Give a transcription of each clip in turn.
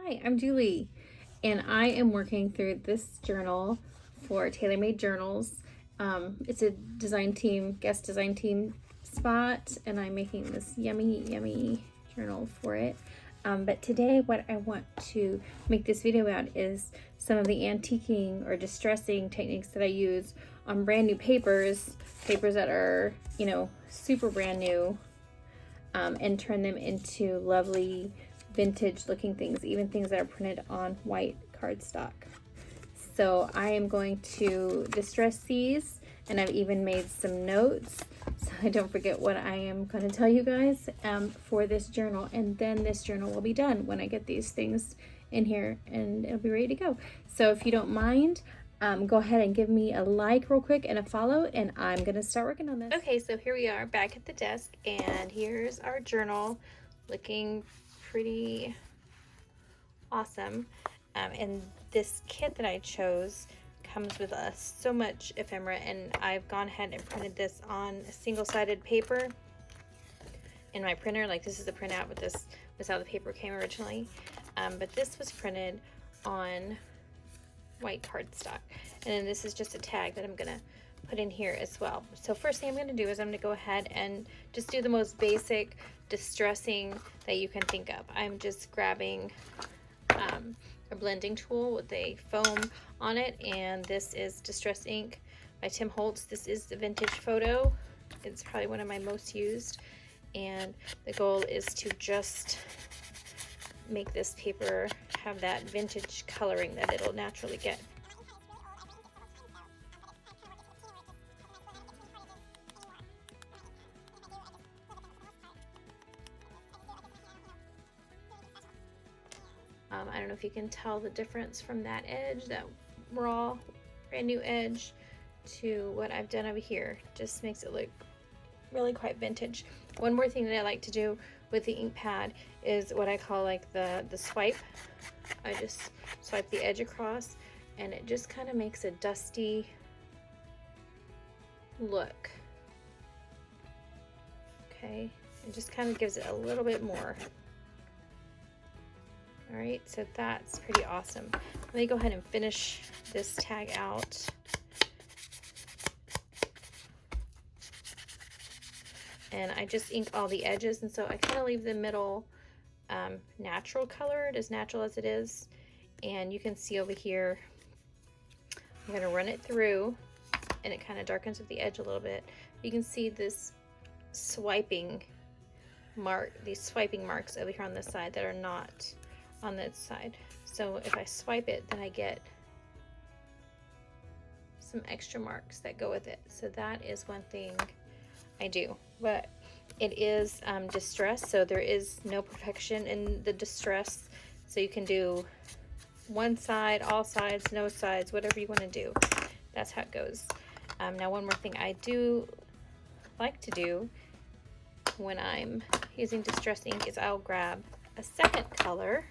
Hi, I'm Julie, and I am working through this journal for TaylorMade Journals. It's a guest design team spot, and I'm making this yummy journal for it. But today what I want to make this video about is some of the antiquing or distressing techniques that I use on brand new papers that are, super brand new, and turn them into lovely vintage looking things, even things that are printed on white cardstock. So I am going to distress these, and I've even made some notes so I don't forget what I am going to tell you guys for this journal. And then this journal will be done when I get these things in here and it'll be ready to go. So if you don't mind, go ahead and give me a like real quick and a follow, and I'm going to start working on this. Okay, so here we are back at the desk, and here's our journal looking pretty awesome. And this kit that I chose comes with so much ephemera, and I've gone ahead and printed this on a single-sided paper in my printer. Like, this is the printout, but this was how the paper came originally. But this was printed on white cardstock, and then this is just a tag that I'm gonna put in here as well. So first thing I'm going to do is I'm going to go ahead and just do the most basic distressing that you can think of. I'm just grabbing a blending tool with a foam on it, and this is Distress Ink by Tim Holtz. This is the vintage photo. It's probably one of my most used, and the goal is to just make this paper have that vintage coloring that it'll naturally get. I don't know if you can tell the difference from that edge, that raw, brand new edge, to what I've done over here. Just makes it look really quite vintage. One more thing that I like to do with the ink pad is what I call like the swipe. I just swipe the edge across, and it just kind of makes a dusty look. Okay, it just kind of gives it a little bit more. All right, so that's pretty awesome. Let me go ahead and finish this tag out. And I just ink all the edges, and so I kind of leave the middle natural colored, as natural as it is. And you can see over here, I'm gonna run it through, and it kind of darkens with the edge a little bit. You can see this swiping mark, these swiping marks over here on this side that are not on this side. So if I swipe it, then I get some extra marks that go with it. So that is one thing I do, but it is distress, so there is no perfection in the distress. So you can do one side, all sides, no sides, whatever you want to do. That's how it goes. Now one more thing I do like to do when I'm using distress ink is I'll grab a second color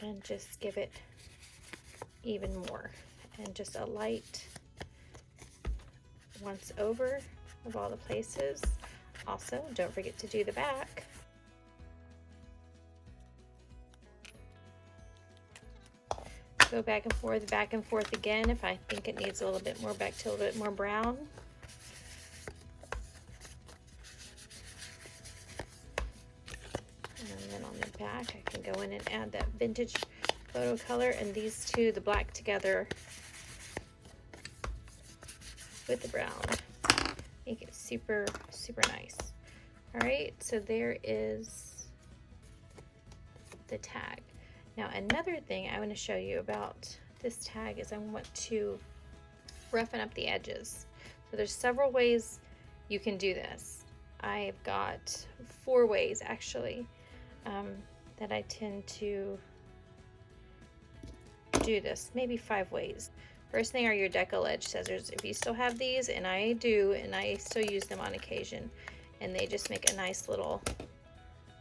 and just give it even more, and just a light once over of all the places. Also, don't forget to do the back. Go back and forth again if I think it needs a little bit more, back to a little bit more brown. And then on the back, I can go in and add that vintage photo color, and these two, the black together with the brown, make it super nice. All right, so there is the tag. Now another thing I want to show you about this tag is I want to roughen up the edges. So there's several ways you can do this. I've got 4 ways actually that I tend to do this, maybe 5 ways. First thing are your decal edge scissors. If you still have these, and I do, and I still use them on occasion, and they just make a nice little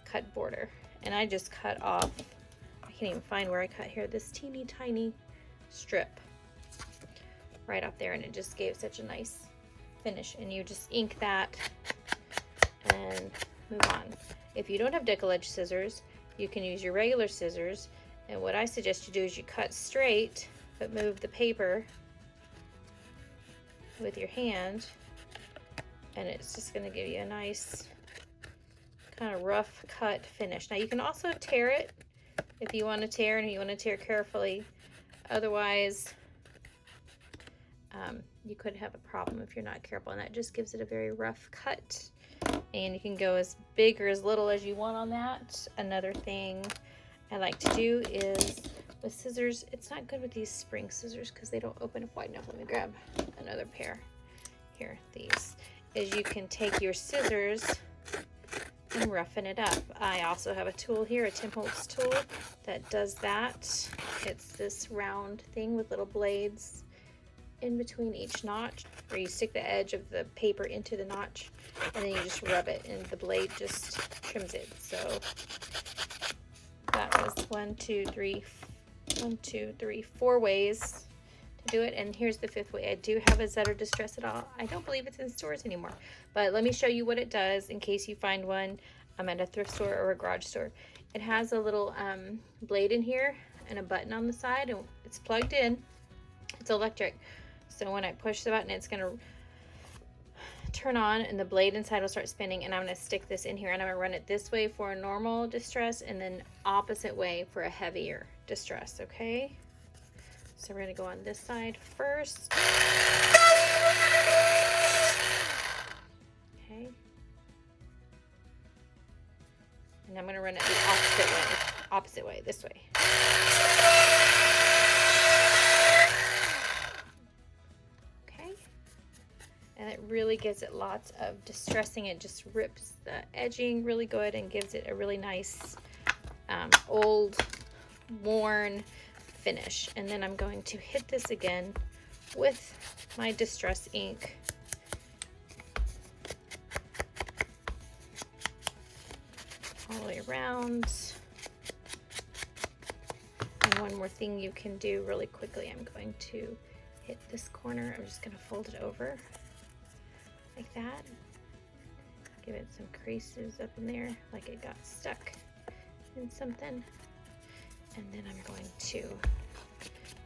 cut border. And I just cut off, I can't even find where I cut here, this teeny tiny strip right up there, and it just gave such a nice finish. And you just ink that and move on. If you don't have deckle edge scissors, you can use your regular scissors. And what I suggest you do is you cut straight, but move the paper with your hand, and it's just going to give you a nice kind of rough cut finish. Now you can also tear it if you want to tear, and you want to tear carefully. Otherwise, you could have a problem if you're not careful, and that just gives it a very rough cut. And you can go as big or as little as you want on that. Another thing I like to do is with scissors, it's not good with these spring scissors because they don't open up wide enough. Let me grab another pair. Here, these. Is you can take your scissors and roughen it up. I also have a tool here, a Tim Holtz tool that does that. It's this round thing with little blades in between each notch, where you stick the edge of the paper into the notch and then you just rub it and the blade just trims it. So that was 4 ways to do it. And here's the 5th way. I do have a Zetter Distress It All. I don't believe it's in stores anymore, but let me show you what it does in case you find one at a thrift store or a garage store. It has a little blade in here and a button on the side, and it's plugged in. It's electric. So when I push the button, it's going to turn on and the blade inside will start spinning, and I'm going to stick this in here and I'm going to run it this way for a normal distress and then opposite way for a heavier distress. Okay, so we're going to go on this side first. Okay, and I'm going to run it the opposite way, this way. And it really gives it lots of distressing. It just rips the edging really good and gives it a really nice old worn finish. And then I'm going to hit this again with my distress ink. All the way around. And one more thing you can do really quickly. I'm going to hit this corner. I'm just going to fold it over like that. Give it some creases up in there, like it got stuck in something. And then I'm going to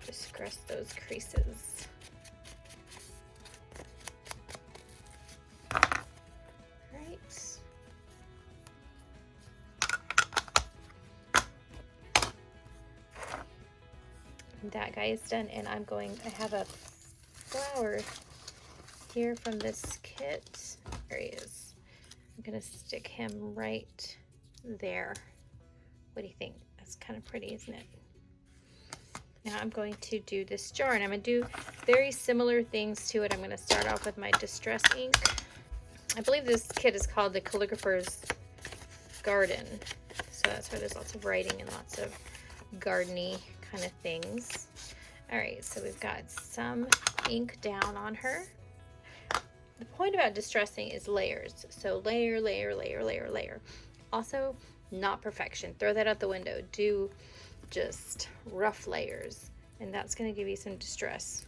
just press those creases. Right. That guy is done, and I have a flower here from this kit. There he is. I'm gonna stick him right there. What do you think? That's kind of pretty, isn't it? Now I'm going to do this jar, and I'm gonna do very similar things to it. I'm gonna start off with my distress ink. I believe this kit is called the Calligrapher's Garden. So that's where there's lots of writing and lots of gardeny kind of things. All right, so we've got some ink down on her. The point about distressing is layers. So layer, layer, layer, layer, layer. Also, not perfection. Throw that out the window. Do just rough layers, and that's going to give you some distress.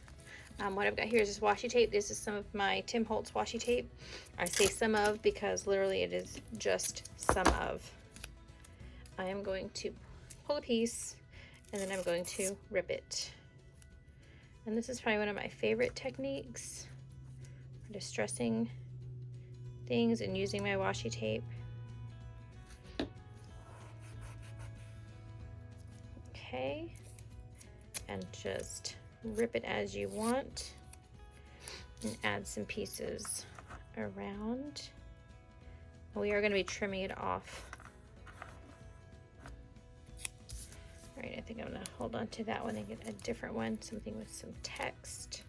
What I've got here is this washi tape. This is some of my Tim Holtz washi tape. I say some of because literally it is just some of. I am going to pull a piece, and then I'm going to rip it. And this is probably one of my favorite techniques for distressing things and using my washi tape. Okay, and just rip it as you want and add some pieces around. We are going to be trimming it off. All right, I think I'm going to hold on to that one and get a different one, something with some text.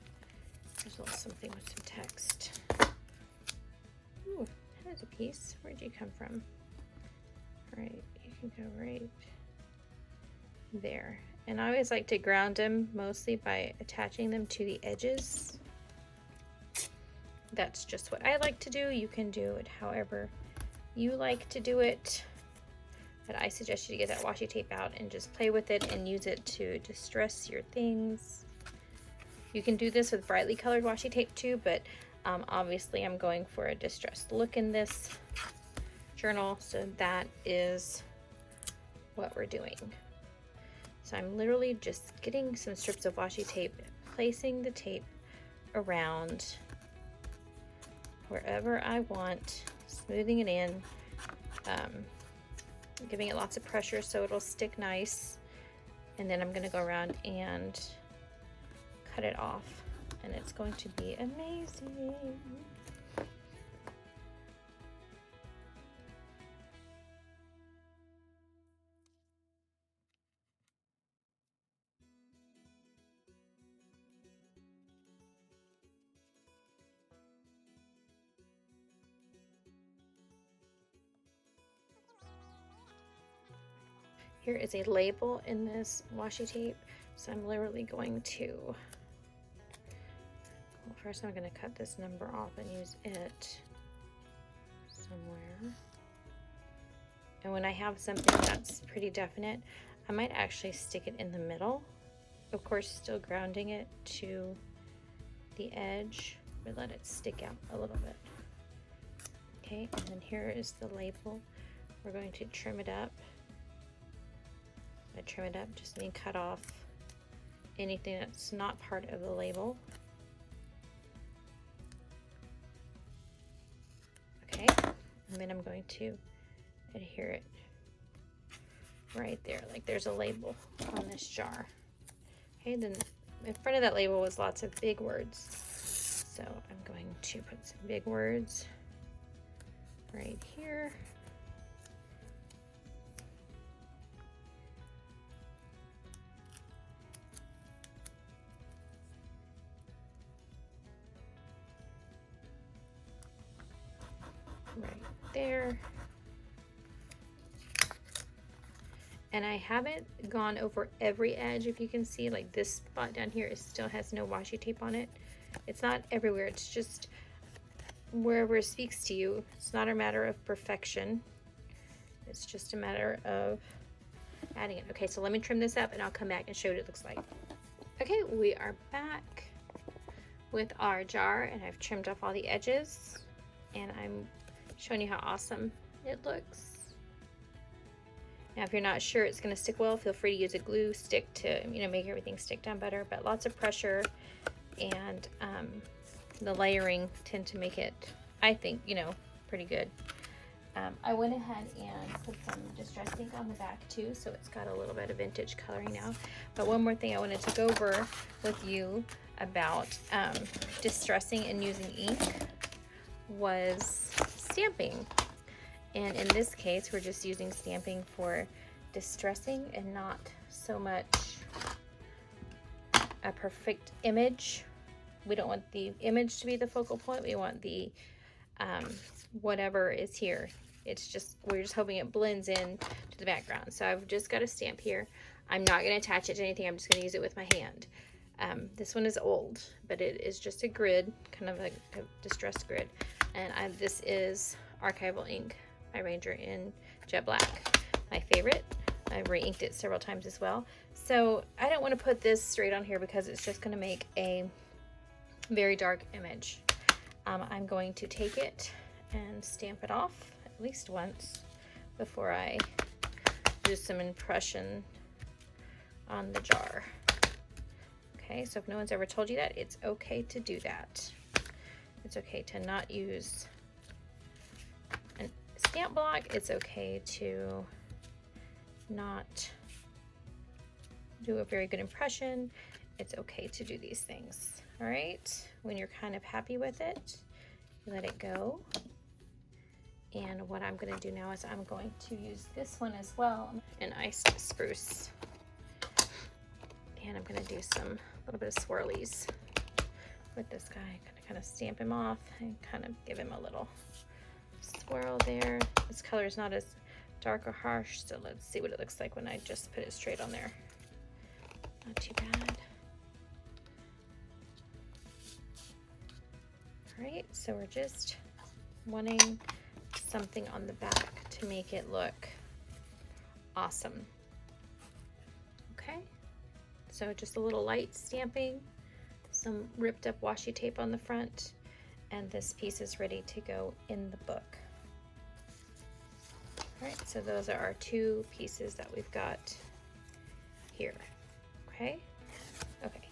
There's a little something with some text. Ooh, there's a piece. Where'd you come from? All right, you can go right there. And I always like to ground them mostly by attaching them to the edges. That's just what I like to do. You can do it however you like to do it. But I suggest you to get that washi tape out and just play with it and use it to distress your things. You can do this with brightly colored washi tape too, but obviously I'm going for a distressed look in this journal, so that is what we're doing. So I'm literally just getting some strips of washi tape, placing the tape around wherever I want, smoothing it in, giving it lots of pressure so it'll stick nice. And then I'm gonna go around and cut it off, and it's going to be amazing. Here is a label in this washi tape, so I'm literally going to, well, first I'm going to cut this number off and use it somewhere. And when I have something that's pretty definite, I might actually stick it in the middle. Of course, still grounding it to the edge, but let it stick out a little bit. Okay, and then here is the label. We're going to trim it up. I trim it up, just mean cut off anything that's not part of the label. Okay, and then I'm going to adhere it right there, like there's a label on this jar. Okay, then in front of that label was lots of big words. So I'm going to put some big words right here. Right there. And I haven't gone over every edge. If you can see, like this spot down here, it still has no washi tape on it. It's not everywhere, it's just wherever it speaks to you. It's not a matter of perfection, it's just a matter of adding it. Okay, so let me trim this up and I'll come back and show you what it looks like. Okay, we are back with our jar, and I've trimmed off all the edges, and I'm showing you how awesome it looks. Now, if you're not sure it's going to stick well, feel free to use a glue stick to, make everything stick down better. But lots of pressure and the layering tend to make it, I think, pretty good. I went ahead and put some distress ink on the back too, so it's got a little bit of vintage coloring now. But one more thing I wanted to go over with you about distressing and using ink was stamping. And in this case, we're just using stamping for distressing and not so much a perfect image. We don't want the image to be the focal point. We want the whatever is here. We're just hoping it blends in to the background. So I've just got a stamp here. I'm not going to attach it to anything. I'm just going to use it with my hand. This one is old, but it is just a grid, kind of like a distressed grid. And this is archival ink by Ranger in jet black, my favorite. I've re-inked it several times as well. So I don't want to put this straight on here because it's just going to make a very dark image. I'm going to take it and stamp it off at least once before I do some impression on the jar. Okay, so if no one's ever told you that, it's okay to do that. It's okay to not use a stamp block. It's okay to not do a very good impression. It's okay to do these things. All right, when you're kind of happy with it, you let it go. And what I'm going to do now is I'm going to use this one as well, an iced spruce. And I'm going to do a little bit of swirlies with this guy. Kind of stamp him off and kind of give him a little swirl there. This color is not as dark or harsh, so let's see what it looks like when I just put it straight on there. Not too bad. All right, so we're just wanting something on the back to make it look awesome. Okay, so just a little light stamping, some ripped up washi tape on the front, and this piece is ready to go in the book. All right, so those are our two pieces that we've got here. Okay. Okay.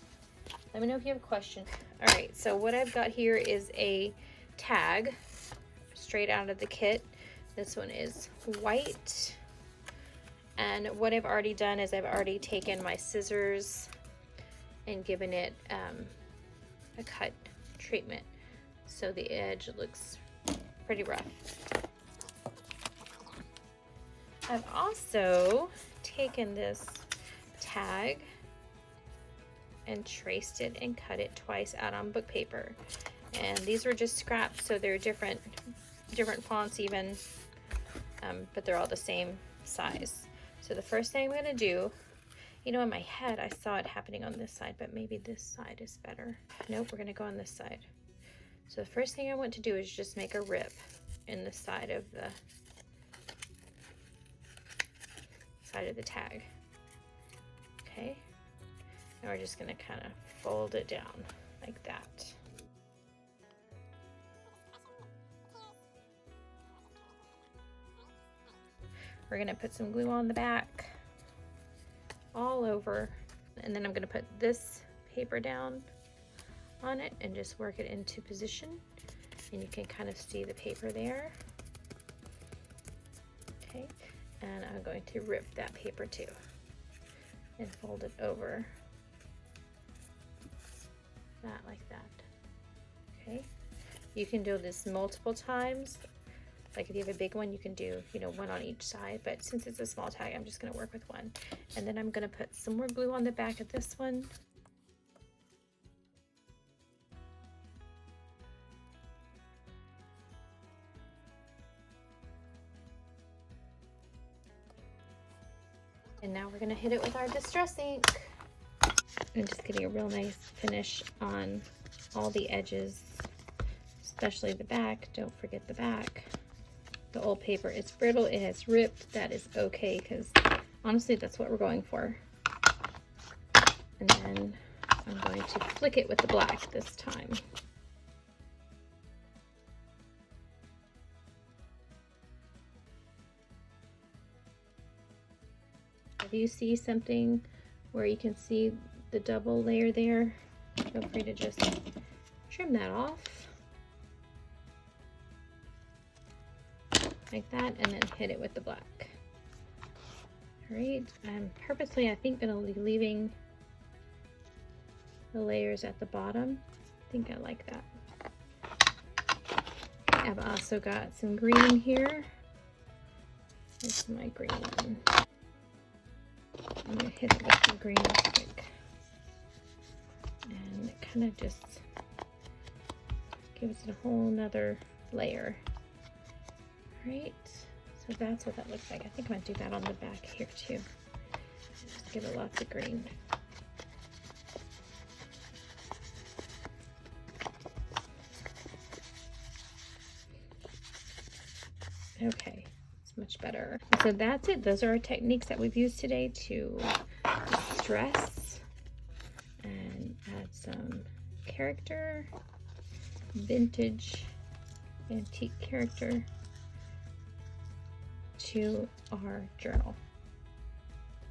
Let me know if you have a question. All right, so what I've got here is a tag straight out of the kit. This one is white. And what I've already done is I've already taken my scissors and given it a cut treatment. So the edge looks pretty rough. I've also taken this tag and traced it and cut it twice out on book paper. And these were just scraps, so they're different fonts even, but they're all the same size. So the first thing I'm gonna do, you know, in my head I saw it happening on this side, but maybe this side is better. Nope, we're gonna go on this side. So the first thing I want to do is just make a rip in the side of the tag. Okay, and we're just gonna kind of fold it down like that. We're gonna put some glue on the back all over, and then I'm gonna put this paper down on it and just work it into position, and you can kind of see the paper there. Okay, and I'm going to rip that paper too and fold it over that like that. Okay, you can do this multiple times. Like if you have a big one, you can do, you know, one on each side, but since it's a small tag, I'm just gonna work with one. And then I'm gonna put some more glue on the back of this one. And now we're gonna hit it with our Distress ink. And just getting a real nice finish on all the edges, especially the back. Don't forget the back. The old paper is brittle, it has ripped. That is okay, because honestly that's what we're going for. And then I'm going to flick it with the black this time. If you see something where you can see the double layer there, feel free to just trim that off like that, and then hit it with the black. All right, I'm purposely, I think, gonna be leaving the layers at the bottom. I think I like that. I've also got some green here. Here's my green one. I'm gonna hit it with the green real quick. And it kind of just gives it a whole nother layer. Right, so that's what that looks like. I think I'm gonna do that on the back here too. Just give it lots of green. Okay, it's much better. So that's it. Those are our techniques that we've used today to distress and add some character, vintage, antique character to our journal.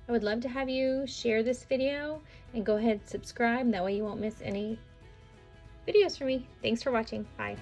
I would love to have you share this video and go ahead and subscribe. That way you won't miss any videos from me. Thanks for watching. Bye.